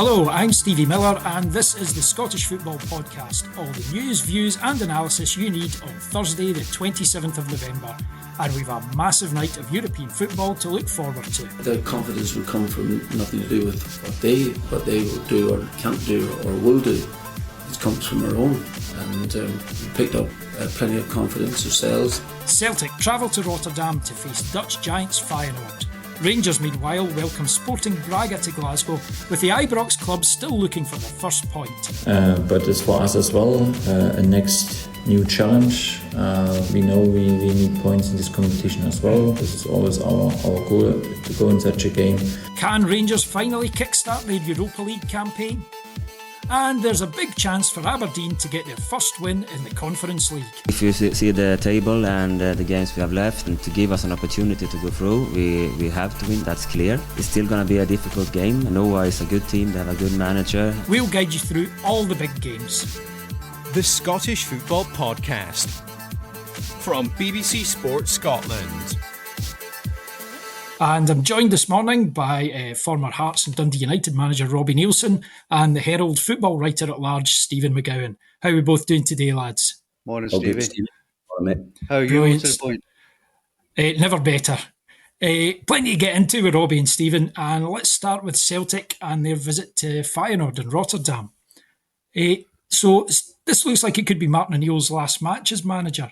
Hello, I'm Stevie Miller and this is the Scottish Football Podcast. All the news, views and analysis you need on Thursday the 27th of November. And we've a massive night of European football to look forward to. The confidence will come from nothing to do with what they will do or can't do or will do. It comes from our own, and we picked up plenty of confidence ourselves. Celtic travel to Rotterdam to face Dutch giants Feyenoord. Rangers, meanwhile, welcome Sporting Braga to Glasgow, with the Ibrox club still looking for their first point. But it's for us as well a next new challenge. We know we need points in this competition as well. This is always our goal, to go in such a game. Can Rangers finally kickstart their Europa League campaign? And there's a big chance for Aberdeen to get their first win in the Conference League. If you see the table and the games we have left, and to give us an opportunity to go through, we have to win, that's clear. It's still going to be a difficult game. Noah is a good team, they have a good manager. We'll guide you through all the big games. The Scottish Football Podcast from BBC Sports Scotland. And I'm joined this morning by former Hearts and Dundee United manager Robbie Neilson and the Herald football writer at large Stephen McGowan. How are we both doing today, lads? Morning, Stevie. Morning, mate. How are you to the point? Never better. Plenty to get into with Robbie and Stephen, and let's start with Celtic and their visit to Feyenoord in Rotterdam. So this looks like it could be Martin O'Neill's last match as manager.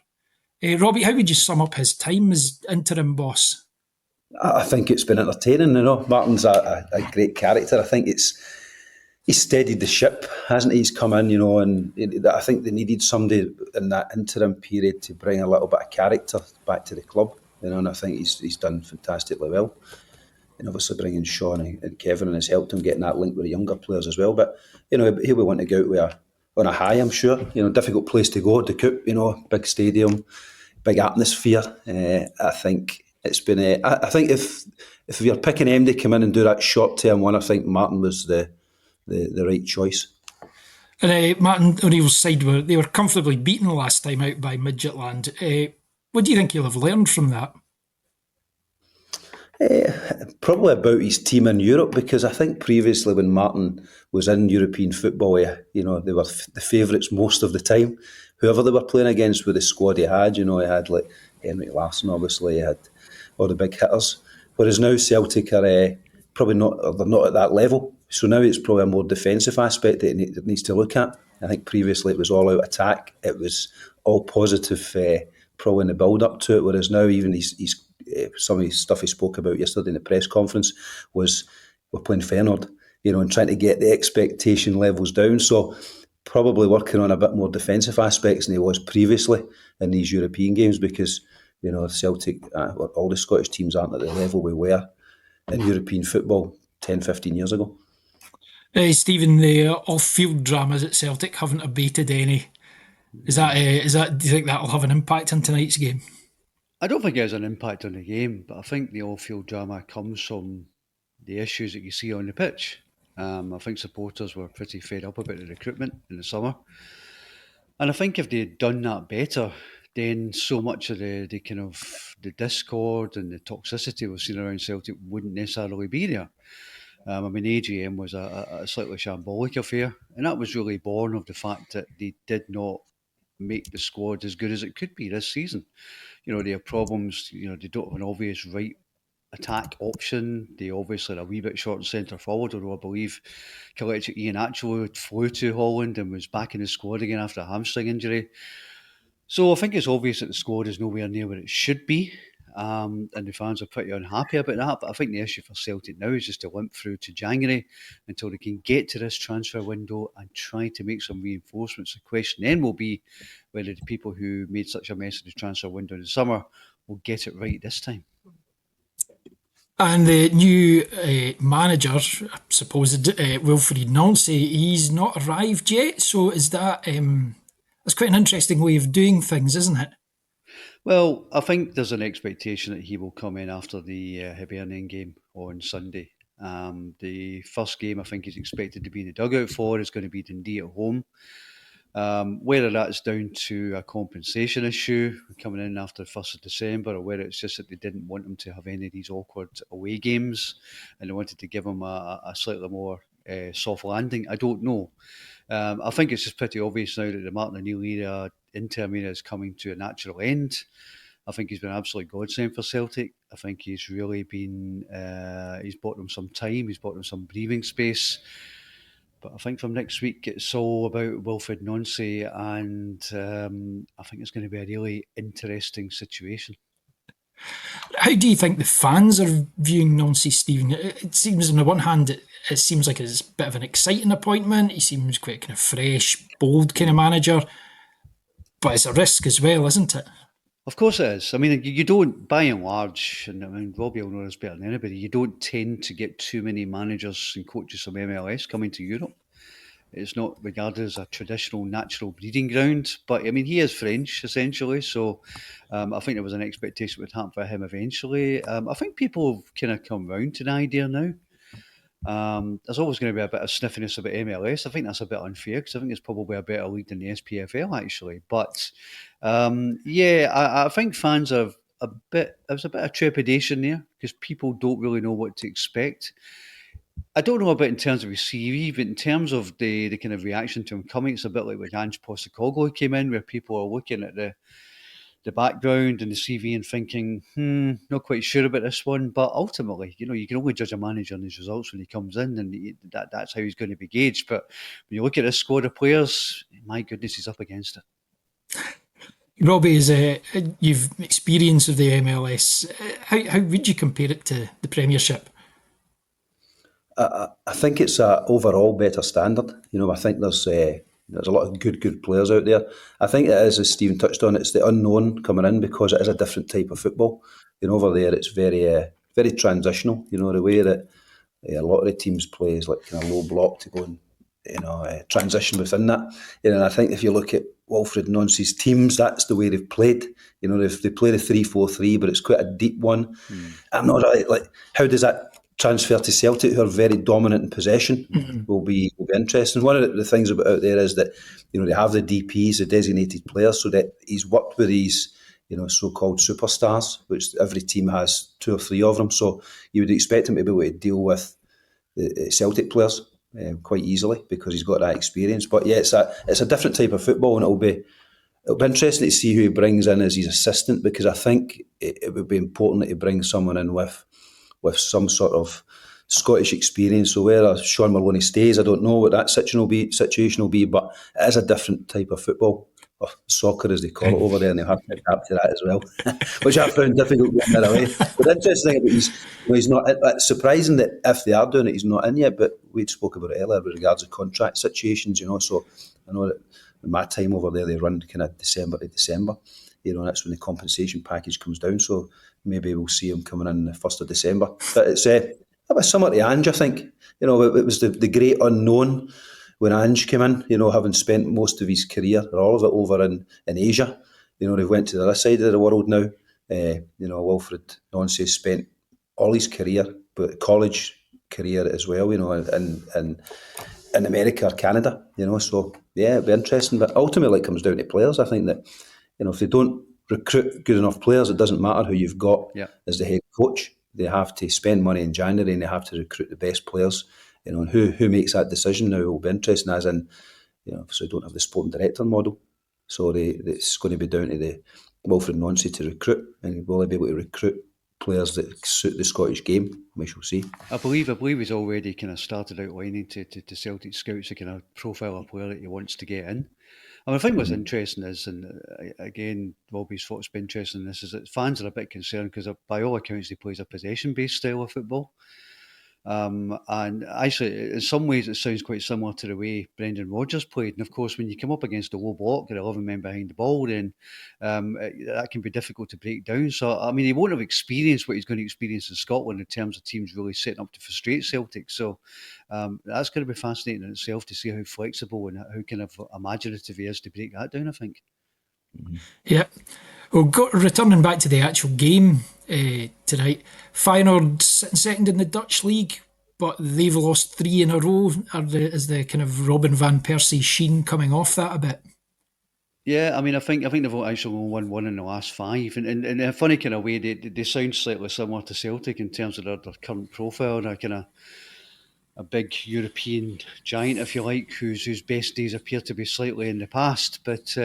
Robbie, how would you sum up his time as interim boss? I think it's been entertaining, Martin's a great character. I think he's steadied the ship, hasn't he? He's come in, and I think they needed somebody in that interim period to bring a little bit of character back to the club, and I think he's done fantastically well. And obviously bringing Sean and Kevin has helped him getting that link with the younger players as well. But, he'll be wanting to go out on a high, I'm sure. Difficult place to go, the Coop, big stadium, big atmosphere. I think it's been. I think if you're picking him to come in and do that short-term one, I think Martin was the right choice. And Martin O'Neill's side were comfortably beaten last time out by Midtjylland. What do you think you'll have learned from that? Probably about his team in Europe, because I think previously when Martin was in European football, they were the favourites most of the time. Whoever they were playing against with the squad he had, he had like Henrik Larsson, obviously, he had all the big hitters. Whereas now Celtic are probably not, or they're not at that level. So now it's probably a more defensive aspect that it needs to look at. I think previously it was all out attack. It was all positive, probably in the build up to it. Whereas now even he's some of the stuff he spoke about yesterday in the press conference was we're playing Feyenoord, and trying to get the expectation levels down. So probably working on a bit more defensive aspects than he was previously in these European games, because Celtic, all the Scottish teams aren't at the level we were in European football 10, 15 years ago. Stephen, the off-field dramas at Celtic haven't abated any. Is that? Do you think that'll have an impact on tonight's game? I don't think it has an impact on the game, but I think the off-field drama comes from the issues that you see on the pitch. I think supporters were pretty fed up about the recruitment in the summer. And I think if they'd done that better, then so much of the kind of the discord and the toxicity we've seen around Celtic wouldn't necessarily be there. AGM was a slightly shambolic affair, and that was really born of the fact that they did not make the squad as good as it could be this season. They have problems, they don't have an obvious right attack option. They obviously are a wee bit short in centre forward, although I believe Kelechi Iheanacho flew to Holland and was back in the squad again after a hamstring injury. So I think it's obvious that the squad is nowhere near where it should be, and the fans are pretty unhappy about that. But I think the issue for Celtic now is just to limp through to January until they can get to this transfer window and try to make some reinforcements. The question then will be whether the people who made such a mess of the transfer window in the summer will get it right this time. And the new manager, supposed Wilfried Nancy, he's not arrived yet. So is that that's quite an interesting way of doing things, isn't it? Well, I think there's an expectation that he will come in after the Hibernian game on Sunday. The first game I think he's expected to be in the dugout for is going to be Dundee at home. Whether that's down to a compensation issue coming in after the 1st of December, or whether it's just that they didn't want him to have any of these awkward away games and they wanted to give him a slightly more soft landing. I don't know. I think it's just pretty obvious now that the Martin O'Neill era, interim era, is coming to a natural end. I think he's been an absolute godsend for Celtic. I think he's really been, he's bought them some time, he's bought them some breathing space. But I think from next week, it's all about Wilfred Nancy, and I think it's going to be a really interesting situation. How do you think the fans are viewing Nancy, Stephen? It seems, on the one hand, it seems like it's a bit of an exciting appointment. He seems quite kind of fresh, bold kind of manager. But it's a risk as well, isn't it? Of course it is. I mean, you don't, by and large, and I mean, Robbie will know this better than anybody, you don't tend to get too many managers and coaches from MLS coming to Europe. It's not regarded as a traditional natural breeding ground. But, I mean, he is French, essentially, so I think there was an expectation it would happen for him eventually. I think people have kind of come round to the idea now. There's always going to be a bit of sniffiness about MLS. I think that's a bit unfair because I think it's probably a better league than the SPFL, actually. But I think fans have there's a bit of trepidation there because people don't really know what to expect. I don't know about in terms of his CV, but in terms of the kind of reaction to him coming, it's a bit like when Ange Postecoglou came in, where people are looking at the background and the CV and thinking, not quite sure about this one. But ultimately, you can only judge a manager on his results when he comes in, and that's how he's going to be gauged. But when you look at this squad of players, my goodness, he's up against it. Robbie, you've experience of the MLS. How would you compare it to the Premiership? I think it's a overall better standard. I think there's a lot of good players out there. I think it is, as Stephen touched on, it's the unknown coming in because it is a different type of football. Over there, it's very transitional. The way that a lot of the teams play is like kind of low block to go and transition within that. And I think if you look at Wilfred Nancy's teams, that's the way they've played. They play the 3-4-3, but it's quite a deep one. I'm not really like, how does that transfer to Celtic, who are very dominant in possession, will be interesting. One of the things about out there is that they have the DPs, the designated players, so that he's worked with these so-called superstars, which every team has 2 or 3 of them. So you would expect him to be able to deal with the Celtic players quite easily because he's got that experience. But yeah, it's a different type of football, and it'll be interesting to see who he brings in as his assistant, because I think it would be important that he brings someone in with some sort of Scottish experience. So where Sean Maloney stays, I don't know what that situation will be, but it is a different type of football, or soccer as they call it over there, and they'll have to adapt to that as well, which I found difficult getting that away. But the interesting thing about he's not. It's surprising that if they are doing it, he's not in yet. But we'd spoke about it earlier with regards to contract situations. So I know that in my time over there, they run kind of December to December. And that's when the compensation package comes down. So maybe we'll see him coming in the 1st of December. But it's it was similar to Ange, I think. It was the great unknown when Ange came in, having spent most of his career, or all of it, over in Asia. They've went to the other side of the world now. Wilfred Nancy spent all his career, but college career as well, in America or Canada, So, yeah, it'll be interesting. But ultimately it comes down to players. I think that, if they don't recruit good enough players, it doesn't matter who you've got as the head coach. They have to spend money in January and they have to recruit the best players. And who makes that decision now will be interesting, as in, so they don't have the sporting director model. So it's going to be down to the Wilfred Nancy to recruit, and will they be able to recruit players that suit the Scottish game? We shall see. I believe he's already kind of started outlining to Celtic scouts a kind of profile of player that he wants to get in. I think what's interesting is, and again, Robbie's thoughts be interesting in this, is that fans are a bit concerned because by all accounts he plays a possession-based style of football. And actually, in some ways, it sounds quite similar to the way Brendan Rodgers played. And of course, when you come up against a low block, there are 11 men behind the ball, then that can be difficult to break down. So, I mean, he won't have experienced what he's going to experience in Scotland in terms of teams really setting up to frustrate Celtic. So, that's going to be fascinating in itself to see how flexible and how kind of imaginative he is to break that down, I think. Yeah. Well, returning back to the actual game tonight, Feyenoord sitting second in the Dutch league, but they've lost 3 in a row. Is the kind of Robin van Persie sheen coming off that a bit? Yeah, I mean, I think they've actually only won 1 in the last 5, and in a funny kind of way, they sound slightly similar to Celtic in terms of their current profile. And a big European giant, if you like, whose best days appear to be slightly in the past. But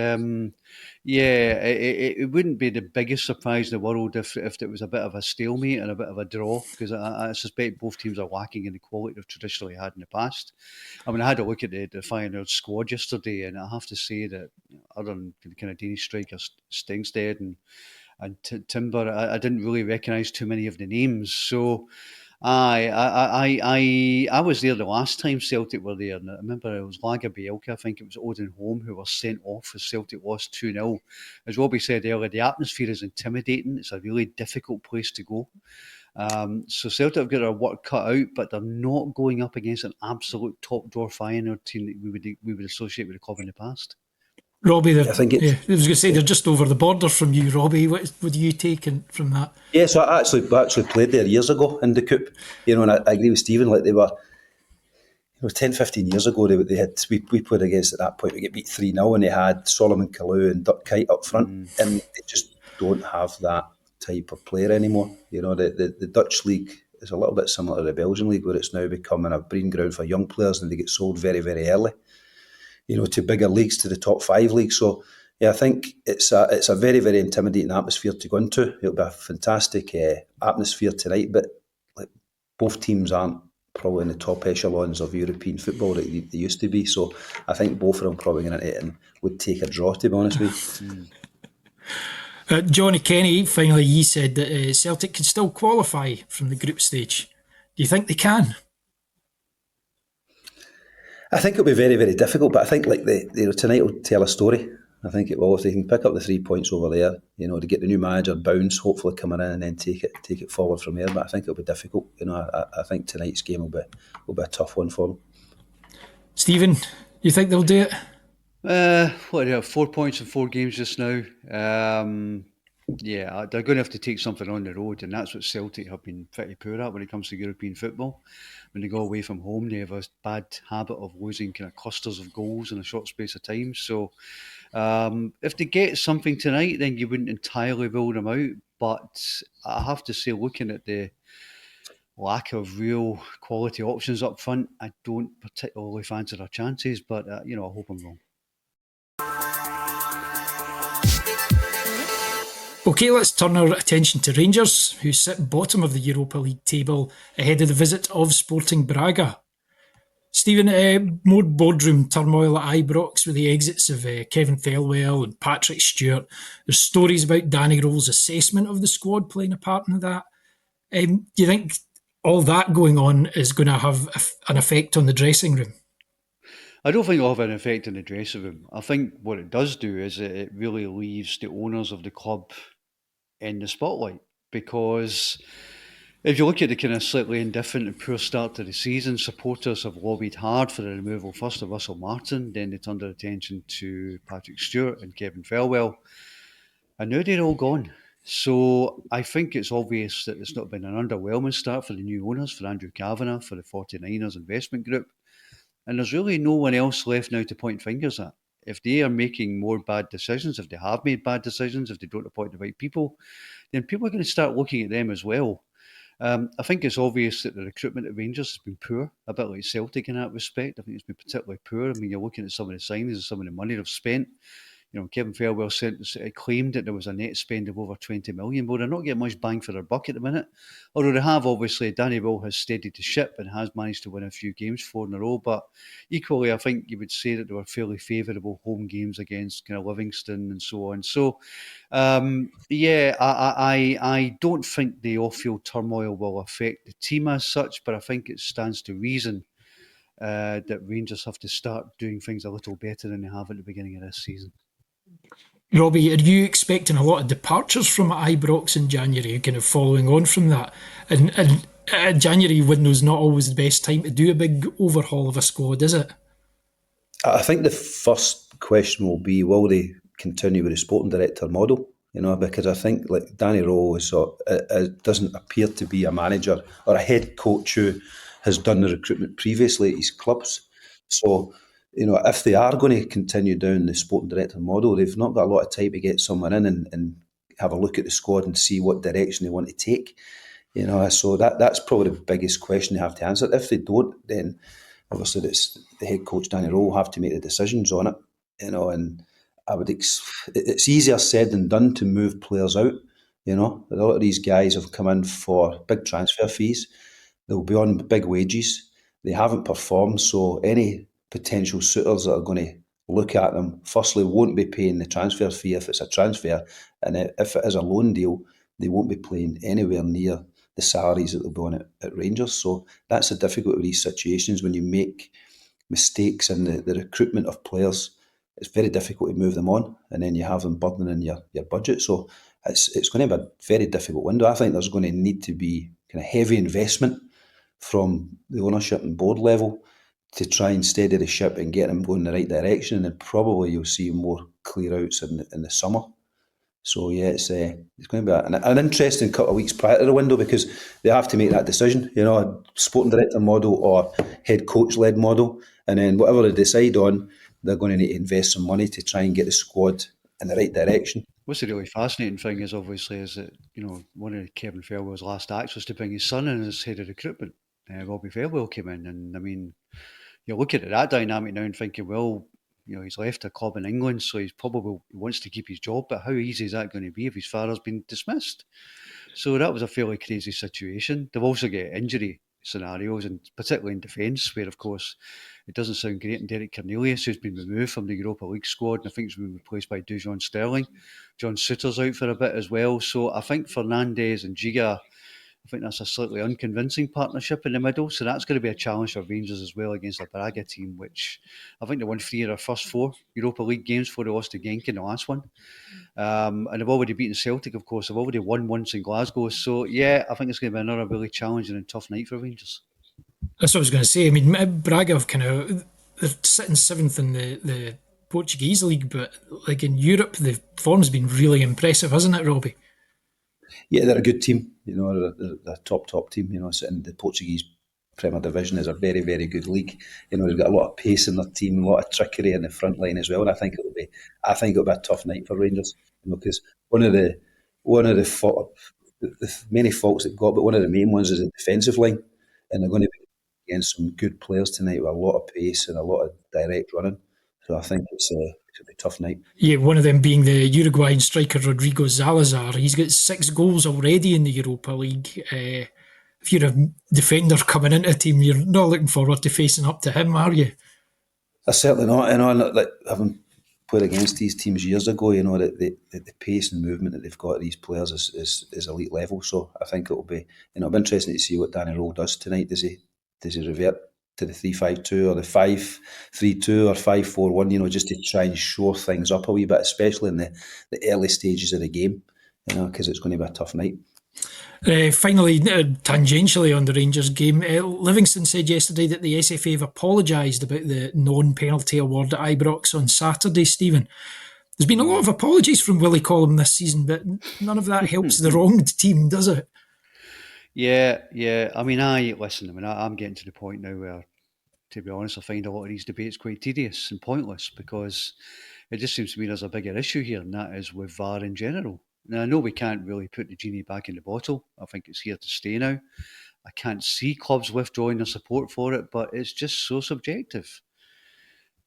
it wouldn't be the biggest surprise in the world if it was a bit of a stalemate and a bit of a draw, because I suspect both teams are lacking in the quality they've traditionally had in the past. I mean, I had a look at the Feyenoord squad yesterday, and I have to say that other than the kind of Danish striker Stingstead and Timber, I didn't really recognise too many of the names. So I was there the last time Celtic were there, and I remember it was Laga Bielka, I think it was Odin Holm, who were sent off as Celtic lost 2-0. As Robbie said earlier, the atmosphere is intimidating. It's a really difficult place to go. So Celtic have got their work cut out, but they're not going up against an absolute top drawer Feyenoord team that we would associate with the club in the past. Robbie, I think I was going to say they're just over the border from you, Robbie. What do you take from that? Yeah, so I actually played there years ago in the Coupe, and I agree with Stephen, like they were, 10, 15 years ago, we played against at that point, we get beat 3-0, and they had Solomon Kalou and Dirk Kuyt up front, and they just don't have that type of player anymore. The Dutch league is a little bit similar to the Belgian league, where it's now becoming a breeding ground for young players, and they get sold very, very early, to bigger leagues, to the top 5 leagues. So yeah, I think it's a very, very intimidating atmosphere to go into. It'll be a fantastic atmosphere tonight, but like, both teams aren't probably in the top echelons of European football that they used to be. So I think both of them probably going into it and would take a draw, to be honest with you. Johnny Kenny, finally, you said that Celtic can still qualify from the group stage. Do you think they can? I think it'll be very, very difficult, but I think tonight will tell a story. I think it will. If they can pick up the 3 points over there, to get the new manager Bounce hopefully coming in and then take it forward from there. But I think it'll be difficult. I think tonight's game will be a tough one for them. Stephen, you think they'll do it? What do you have? 4 points in 4 games just now. They're going to have to take something on the road, and that's what Celtic have been pretty poor at when it comes to European football. When they go away from home, they have a bad habit of losing kind of clusters of goals in a short space of time. So if they get something tonight, then you wouldn't entirely rule them out. But I have to say, looking at the lack of real quality options up front, I don't particularly fancy their chances. But I hope I'm wrong. OK, let's turn our attention to Rangers, who sit bottom of the Europa League table ahead of the visit of Sporting Braga. Stephen, more boardroom turmoil at Ibrox with the exits of Kevin Thelwell and Patrick Stewart. There's stories about Danny Rowe's assessment of the squad playing a part in that. Do you think all that going on is going to have an effect on the dressing room? I don't think it'll have an effect on the dressing room. I think what it does do is it really leaves the owners of the club in the spotlight, because if you look at the kind of slightly indifferent and poor start to the season, supporters have lobbied hard for the removal first of Russell Martin, then they turned their attention to Patrick Stewart and Kevin Thelwell, and now they're all gone. So I think it's obvious that it's not been an underwhelming start for the new owners, for Andrew Kavanagh, for the 49ers investment group, and there's really no one else left now to point fingers at. If they are making more bad decisions, if they have made bad decisions, if they don't appoint the right people, then people are going to start looking at them as well. I think it's obvious that the recruitment at Rangers has been poor, a bit like Celtic in that respect. I think it's been particularly poor. I mean, you're looking at some of the signings and some of the money they've spent. Kevin Thelwell claimed that there was a net spend of over 20 million. Well, they're not getting much bang for their buck at the minute. Although they have, obviously, Danny Rowe has steadied the ship and has managed to win a few games 4 in a row. But equally, I think you would say that there were fairly favourable home games against kind of Livingston and so on. So, I don't think the off-field turmoil will affect the team as such, but I think it stands to reason that Rangers have to start doing things a little better than they have at the beginning of this season. Robbie, are you expecting a lot of departures from Ibrox in January, kind of following on from that? And January window's not always the best time to do a big overhaul of a squad, is it? I think the first question will be, will they continue with the sporting director model? Because I think like Danny Rowe doesn't appear to be a manager or a head coach who has done the recruitment previously at his clubs. So, if they are going to continue down the sporting director model, they've not got a lot of time to get someone in and have a look at the squad and see what direction they want to take. So that's probably the biggest question they have to answer. If they don't, then obviously it's the head coach Danny Rowe will have to make the decisions on it. And it's easier said than done to move players out. A lot of these guys have come in for big transfer fees. They'll be on big wages. They haven't performed, so any potential suitors that are going to look at them, firstly, won't be paying the transfer fee if it's a transfer, and if it is a loan deal, they won't be playing anywhere near the salaries that they'll be on at Rangers. So that's the difficulty with these situations. When you make mistakes in the recruitment of players, it's very difficult to move them on, and then you have them burdening your budget. So it's going to be a very difficult window. I think there's going to need to be kind of heavy investment from the ownership and board level to try and steady the ship and get them going in the right direction. And then probably you'll see more clear outs in the summer. So yeah, it's going to be an interesting couple of weeks prior to the window, because they have to make that decision, a sporting director model or head coach led model, and then whatever they decide on, they're going to need to invest some money to try and get the squad in the right direction. What's the really fascinating thing is that one of Kevin Fairwell's last acts was to bring his son in as head of recruitment. Robbie Fairwell came in, and I mean, you're looking at that dynamic now and thinking, well, he's left a club in England, so he probably wants to keep his job, but how easy is that going to be if his father's been dismissed? So that was a fairly crazy situation. They've also got injury scenarios, and particularly in defence, where, of course, it doesn't sound great. And Derek Cornelius, who's been removed from the Europa League squad, and I think he's been replaced by Dujon Sterling. John Souttar's out for a bit as well. So I think Fernandes and Giga, I think that's a slightly unconvincing partnership in the middle. So that's going to be a challenge for Rangers as well against a Braga team, which I think they won 3 of their first 4 Europa League games before they lost to Genk in the last one. And they've already beaten Celtic, of course. They've already won once in Glasgow. So, yeah, I think it's going to be another really challenging and tough night for Rangers. That's what I was going to say. I mean, Braga have they're sitting 7th in the Portuguese league, but like in Europe, the form's been really impressive, hasn't it, Robbie? Yeah, they're a good team. They're a top team. Sitting in the Portuguese Premier Division is a very, very good league. They've got a lot of pace in their team, a lot of trickery in the front line as well. And I think it'll be a tough night for Rangers. Because one of the many faults they've got, but one of the main ones is the defensive line, and they're going to be against some good players tonight with a lot of pace and a lot of direct running. So I think it's going to be a tough night. Yeah, one of them being the Uruguayan striker Rodrigo Salazar. He's got 6 goals already in the Europa League. If you're a defender coming into a team, you're not looking forward to facing up to him, are you? Certainly not. Like having played against these teams years ago, the pace and movement that they've got, these players is elite level. So I think it'll be, it'll be interesting to see what Danny Rowe does tonight. Does he revert to the 3-5-2 or the 5-3-2 or 5-4-1? Just to try and shore things up a wee bit, especially in the early stages of the game. Because it's going to be a tough night. Finally, tangentially on the Rangers game, Livingston said yesterday that the SFA have apologised about the non-penalty award at Ibrox on Saturday, Stephen. There's been a lot of apologies from Willie Collum this season, but none of that helps the wronged team, does it? Yeah. I mean, I'm getting to the point now where, to be honest, I find a lot of these debates quite tedious and pointless, because it just seems to me there's a bigger issue here, and that is with VAR in general. Now, I know we can't really put the genie back in the bottle. I think it's here to stay now. I can't see clubs withdrawing their support for it, but it's just so subjective.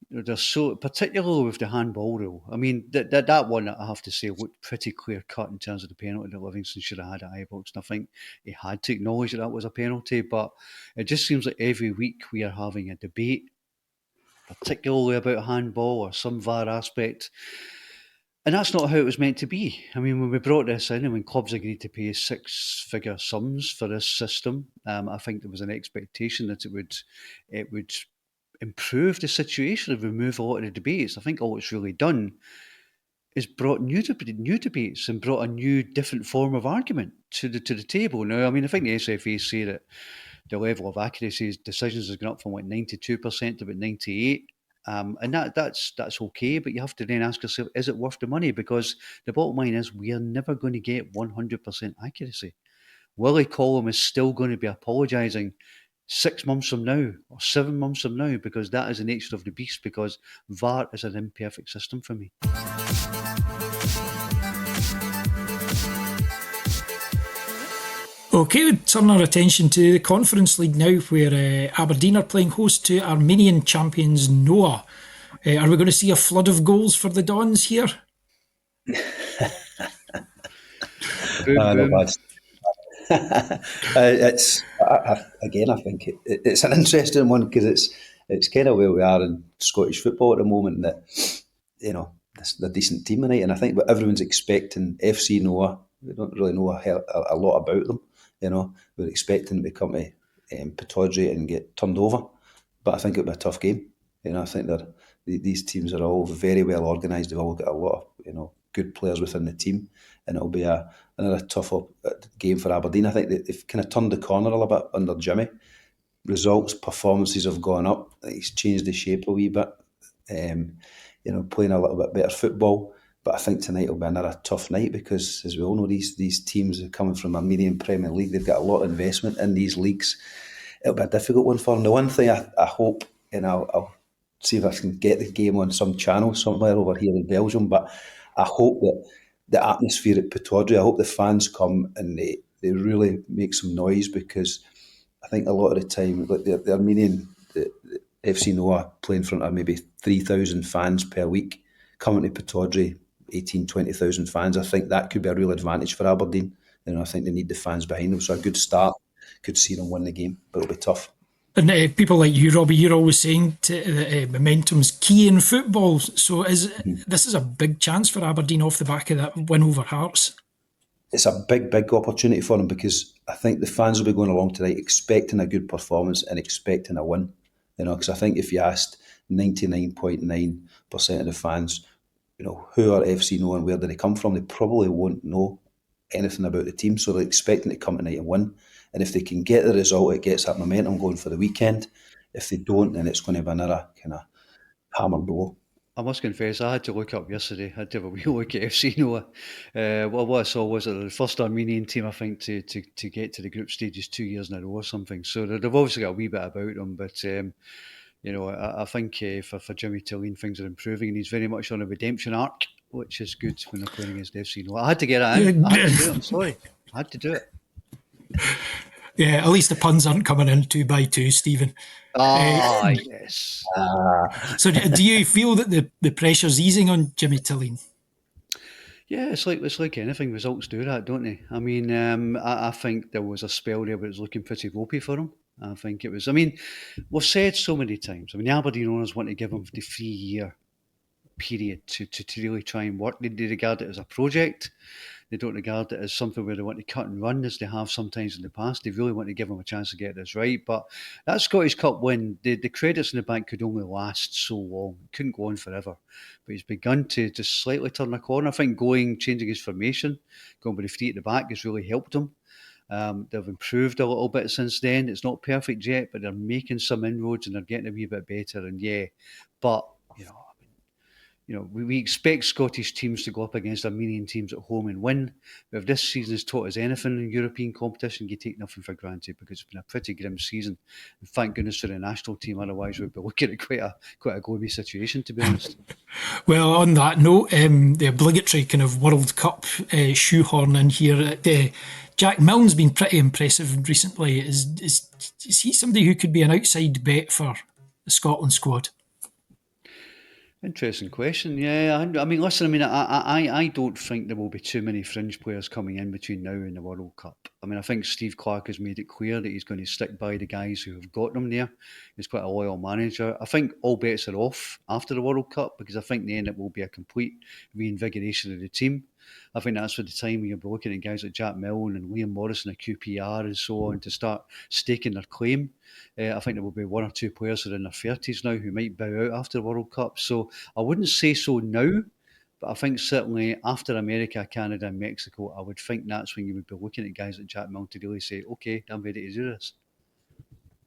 They're so, particularly with the handball rule. I mean, that one, I have to say, looked pretty clear cut in terms of the penalty that Livingston should have had at Ibrox. And I think he had to acknowledge that was a penalty, but it just seems like every week we are having a debate, particularly about handball or some VAR aspect. And that's not how it was meant to be. I mean, when we brought this in and when clubs agreed to pay 6-figure sums for this system, I think there was an expectation that it would improve the situation and remove a lot of the debates. I think all it's really done is brought new debates and brought a new, different form of argument to the table. Now, I mean, I think the SFA say that the level of accuracy decisions has gone up from 92% to about 98%. And that's okay, but you have to then ask yourself, is it worth the money? Because the bottom line is we are never going to get 100% accuracy. Willie Collum is still going to be apologising 6 months from now or 7 months from now, because that is the nature of the beast, because VAR is an imperfect system for me. Okay, we turn our attention to the Conference League now, where Aberdeen are playing host to Armenian champions Noah. Are we going to see a flood of goals for the Dons here? Boom, Not boom. bad. Again, I think it's an interesting one because it's kind of where we are in Scottish football at the moment. That they're a decent team tonight, and I think what everyone's expecting FC Noah. We don't really know a lot about them. We're expecting them to come to Pittodrie and get turned over, but I think it'll be a tough game. I think that these teams are all very well organised. They've all got a lot of good players within the team, and it'll be another tough game for Aberdeen. I think they've kind of turned the corner a little bit under Jimmy. Results, performances have gone up. He's changed the shape a wee bit. Playing a little bit better football. But I think tonight will be another tough night because, as we all know, these teams are coming from Armenian Premier League. They've got a lot of investment in these leagues. It'll be a difficult one for them. The one thing I hope, I'll see if I can get the game on some channel somewhere over here in Belgium, but I hope that the atmosphere at Pittodrie, I hope the fans come and they really make some noise, because I think a lot of the time, like the Armenian, the FC Noah play in front of maybe 3,000 fans per week, coming to Pittodrie, 18, 20,000 fans. I think that could be a real advantage for Aberdeen. I think they need the fans behind them. So a good start could see them win the game, but it'll be tough. And people like you, Robbie, you're always saying that momentum's key in football. So this is a big chance for Aberdeen off the back of that win over Hearts. It's a big, big opportunity for them, because I think the fans will be going along tonight expecting a good performance and expecting a win. Because I think if you asked 99.9% of the fans, who are FC Noah and where do they come from, they probably won't know anything about the team. So they're expecting to come tonight and win. And if they can get the result, it gets that momentum going for the weekend. If they don't, then it's going to be another kind of hammer blow. I must confess, I had to look up yesterday. I had to have a wee look at FC Noah. What I saw was that the first Armenian team, I think, to get to the group stages 2 years in a row or something. So they've obviously got a wee bit about them. But, I think for Jimmy Tilleen, things are improving. And he's very much on a redemption arc, which is good when they're playing against FC Noah. I had to get it in. I had to do it. I'm sorry. I had to do it. Yeah, at least the puns aren't coming in 2 by 2, Stephen. Yes. So do you feel that the pressure's easing on Jimmy Tilleen? Yeah, it's like anything. Results do that, don't they? I mean, I think there was a spell there where it was looking pretty ropey for him. I think it was. I mean, we've said so many times. I mean, the Aberdeen owners want to give him the 3-year period to really try and work. They regard it as a project. They don't regard it as something where they want to cut and run as they have sometimes in the past. They really want to give him a chance to get this right. But that Scottish Cup win, the credits in the bank could only last so long. It couldn't go on forever. But he's begun to slightly turn a corner. I think changing his formation, going with the 3 at the back has really helped him. They've improved a little bit since then. It's not perfect yet, but they're making some inroads and they're getting a wee bit better. And but we expect Scottish teams to go up against Armenian teams at home and win. But if this season has taught us anything in European competition, you take nothing for granted, because it's been a pretty grim season. And thank goodness for the national team, otherwise we'd be looking at quite a gloomy situation, to be honest. Well, on that note, the obligatory kind of World Cup shoehorn in here. Jack Milne's been pretty impressive recently. Is he somebody who could be an outside bet for the Scotland squad? Interesting question. Yeah, I mean, listen. I don't think there will be too many fringe players coming in between now and the World Cup. I mean, I think Steve Clarke has made it clear that he's going to stick by the guys who have got them there. He's quite a loyal manager. I think all bets are off after the World Cup, because I think then it will be a complete reinvigoration of the team. I think that's for the time when you'll be looking at guys like Jack Milne and Liam Morrison at QPR and so on to start staking their claim. I think there will be 1 or 2 players that are in their 30s now who might bow out after the World Cup. So I wouldn't say so now, but I think certainly after America, Canada and Mexico, I would think that's when you would be looking at guys like Jack Milne to really say, okay, I'm ready to do this.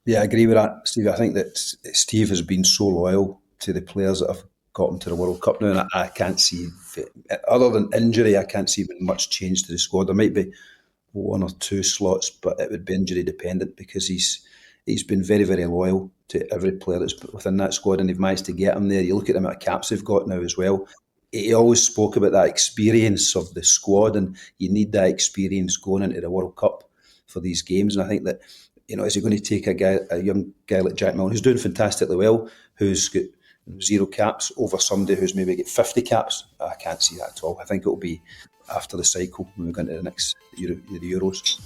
Yeah, I agree with that, Steve. I think that Steve has been so loyal to the players that have got him to the World Cup now, and I can't see, other than injury, I can't see much change to the squad. There might be 1 or 2 slots, but it would be injury dependent, because he's been very, very loyal to every player that's within that squad, and they've managed to get him there. You look at the amount of caps they've got now as well. He always spoke about that experience of the squad, and you need that experience going into the World Cup for these games. And I think that, is he going to take a young guy like Jack Milne, who's doing fantastically well, who's got 0 caps, over somebody who's maybe got 50 caps? I can't see that at all. I think it'll be after the cycle when we go into the next the Euros.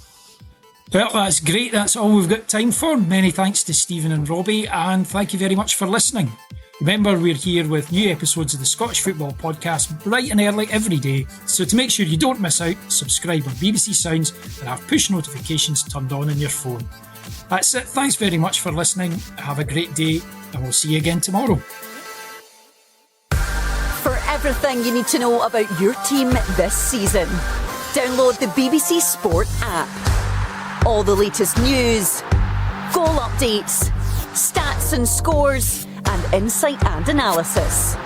Well, that's great. That's all we've got time for. Many thanks to Stephen and Robbie, and thank you very much for listening. Remember, we're here with new episodes of the Scottish Football Podcast bright and early every day, so to make sure you don't miss out, subscribe on BBC Sounds and have push notifications turned on your phone. That's it. Thanks very much for listening. Have a great day, and we'll see you again tomorrow. For everything you need to know about your team this season, download the BBC Sport app. All the latest news, goal updates, stats and scores, and insight and analysis.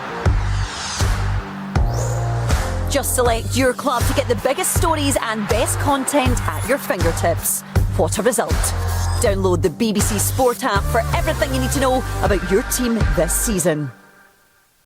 Just select your club to get the biggest stories and best content at your fingertips. What a result. Download the BBC Sport app for everything you need to know about your team this season.